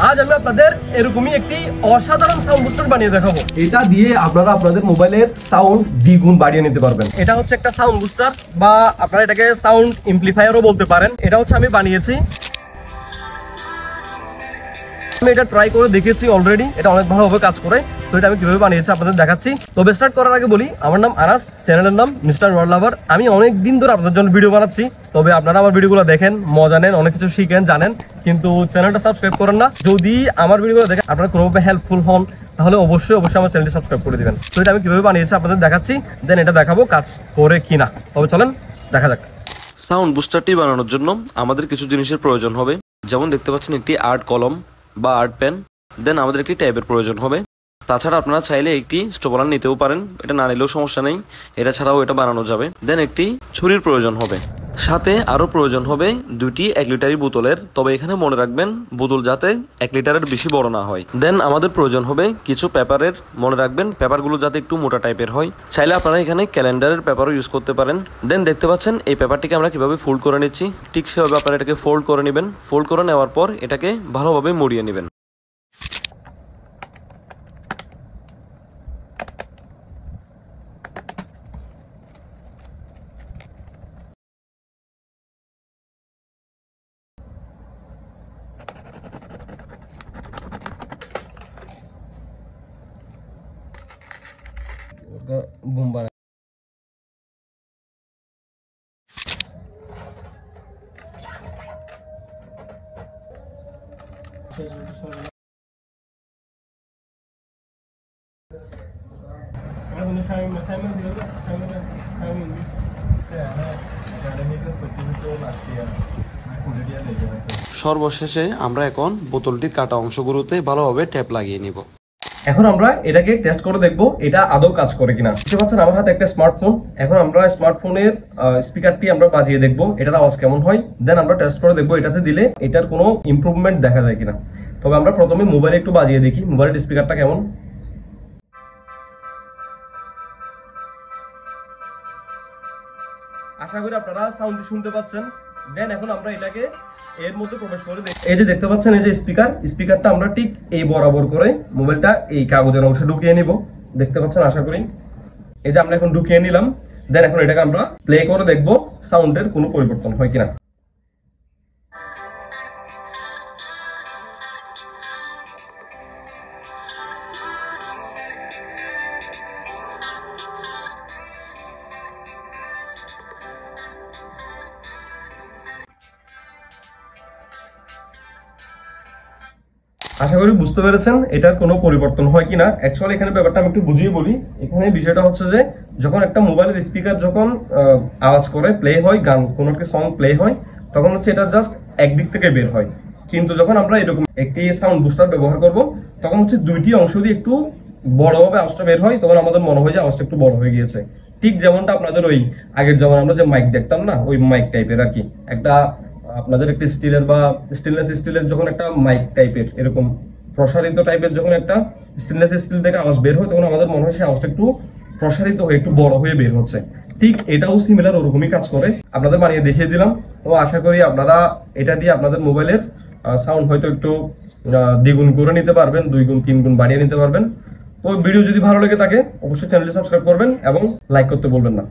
আজ আমি আপনাদের এরকমই একটি অসাধারণ সাউন্ড বুস্টার বানিয়ে দেখাবো। এটা দিয়ে আপনারা আপনাদের মোবাইলের সাউন্ড দ্বিগুণ বাড়িয়ে নিতে পারবেন। এটা হচ্ছে একটা সাউন্ড বুস্টার বা আপনারা এটাকে সাউন্ড এমপ্লিফায়ারও বলতে পারেন। এটা হচ্ছে আমি বানিয়েছি, আমি এটা ট্রাই করে দেখেছি অলরেডি, এটা অনেক ভালোভাবে কাজ করে। তো এটা আমি কিভাবে বানিয়েছি আপনাদের দেখাচ্ছি। তবে স্টার্ট করার আগে বলি, আমার নাম আনাস, চ্যানেলের নাম মিস্টার ওয়ার্ল্ড লাভার। আমি অনেক দিন ধরে আপনাদের জন্য ভিডিও বানাচ্ছি। তবে আপনারা আমার ভিডিওগুলো দেখেন, মজা নেন, অনেক কিছু শিখেন, জানেন, কিন্তু চ্যানেলটা সাবস্ক্রাইব করেন না। যদি আমার ভিডিওগুলো দেখেন আপনারা কোনোভাবে হেল্পফুল হন, তাহলে অবশ্যই আমার চ্যানেলটি সাবস্ক্রাইব করে দিবেন। তো এটা আমি কিভাবে বানিয়েছি আপনাদের দেখাচ্ছি, দেন এটা দেখাবো কাজ করে কিনা। তবে চলেন দেখা যাক। সাউন্ড বুস্টারটি বানানোর জন্য আমাদের কিছু জিনিসের প্রয়োজন হবে। যেমন দেখতে পাচ্ছেন একটি আর্ট কলম বা আর্ট পেন, দেন আমাদের একটি ট্যাবের প্রয়োজন হবে। তাছাড়া আপনারা চাইলে একটি স্টোপালার নিতেও পারেন, এটা না নিলেও সমস্যা নেই, এটা ছাড়াও এটা বানানো যাবে। দেন একটি ছুরির প্রয়োজন হবে, সাথে আরও প্রয়োজন হবে 2টি 1 লিটারি বোতলের। তবে এখানে মনে রাখবেন বোতল যাতে 1 লিটারের বেশি বড় না হয়। দেন আমাদের প্রয়োজন হবে কিছু পেপারের, মনে রাখবেন পেপারগুলো যাতে একটু মোটা টাইপের হয়। চাইলে আপনারা এখানে ক্যালেন্ডারের পেপারও ইউজ করতে পারেন। দেন দেখতে পাচ্ছেন এই পেপারটিকে আমরা কিভাবে ফোল্ড করে নিচ্ছি, ঠিক সেভাবে আপনারা এটাকে ফোল্ড করে নেবেন। ফোল্ড করে নেওয়ার পর এটাকে ভালোভাবে মুড়িয়ে নেবেন। বুম বানাই সর্বশেষে আমরা এখন বোতলটির কাটা অংশগুলোতে ভালোভাবে ট্যাপ লাগিয়ে নিব। এখন আমরা এটাকে টেস্ট করে দেখবো এটা আদৌ কাজ করে কিনা। বুঝতে পারছেন আমার হাতে একটা স্মার্টফোন। এখন আমরা স্মার্টফোনের স্পিকারটি আমরা বাজিয়ে দেখবো এটার আওয়াজ কেমন হয়। দেন আমরা টেস্ট করে দেখবো এটাতে দিলে এটার কোনো ইমপ্রুভমেন্ট দেখা যায় কিনা। তবে আমরা প্রথমে মোবাইলে একটু বাজিয়ে দেখি মোবাইলের স্পিকারটা কেমন। আশা করি আপনারা সাউন্ডটি শুনতে পাচ্ছেন। দেন এখন আমরা এটাকে এর মধ্যে প্রবেশ করে দেখি। এই যে দেখতে পাচ্ছেন এই যে স্পিকারটা আমরা ঠিক এই বরাবর করে মোবাইলটা এই কাগজের অংশে ঢুকিয়ে নিব। দেখতে পাচ্ছেন আশা করি। এই যে আমরা এখন ঢুকিয়ে নিলাম। দেন এখন এটাকে আমরা প্লে করে দেখবো সাউন্ডের কোনো পরিবর্তন হয় কিনা। আশা করি বুঝতে পেরেছেন এটার কোনো পরিবর্তন হয় কিনা। অ্যাকচুয়ালি এখানে ব্যাপারটা আমি একটু বুঝিয়ে বলি। এখানে বিষয়টা হচ্ছে যে যখন একটা মোবাইলের স্পিকার যখন আওয়াজ করে প্লে হয়, গান কোনো একটা সং প্লে হয়, তখন হচ্ছে এটা জাস্ট একদিক থেকে বের হয়। কিন্তু যখন আমরা এরকম একটি সাউন্ড বুস্টার ব্যবহার করব তখন হচ্ছে দুইটি অংশ দিয়ে একটু বড়ভাবে আওয়াজটা বের হয়। তখন আমাদের মনে হয় যে আওয়াজটা একটু বড় হয়ে গিয়েছে। ঠিক যেমনটা আপনাদের ওই আগের যেমন আমরা যে মাইক দেখতাম না, ওই মাইক টাইপের আর কি, একটা আপনাদের একটা স্টিলের বা স্টেনলেস স্টিলের যখন একটা মাইক টাইপের এরকম প্রসারিত টাইপের যখন একটা স্টেনলেস স্টিল থেকে আওয়াজ বের হয়, তখন আমাদের মনে হয় সেই আওয়াজটা একটু প্রসারিত হয়ে একটু বড় হয়ে বের হচ্ছে। ঠিক এটাও সিমিলার ওরকমই কাজ করে। আপনাদের বানিয়ে দেখিয়ে দিলাম। তো আশা করি আপনারা এটা দিয়ে আপনাদের মোবাইলের সাউন্ড হয়তো একটু দ্বিগুণ করে নিতে পারবেন, 2 গুণ 3 গুণ বাড়িয়ে নিতে পারবেন। তো ভিডিও যদি ভালো লেগে থাকে অবশ্যই চ্যানেলটি সাবস্ক্রাইব করবেন এবং লাইক করতে বলবেন না।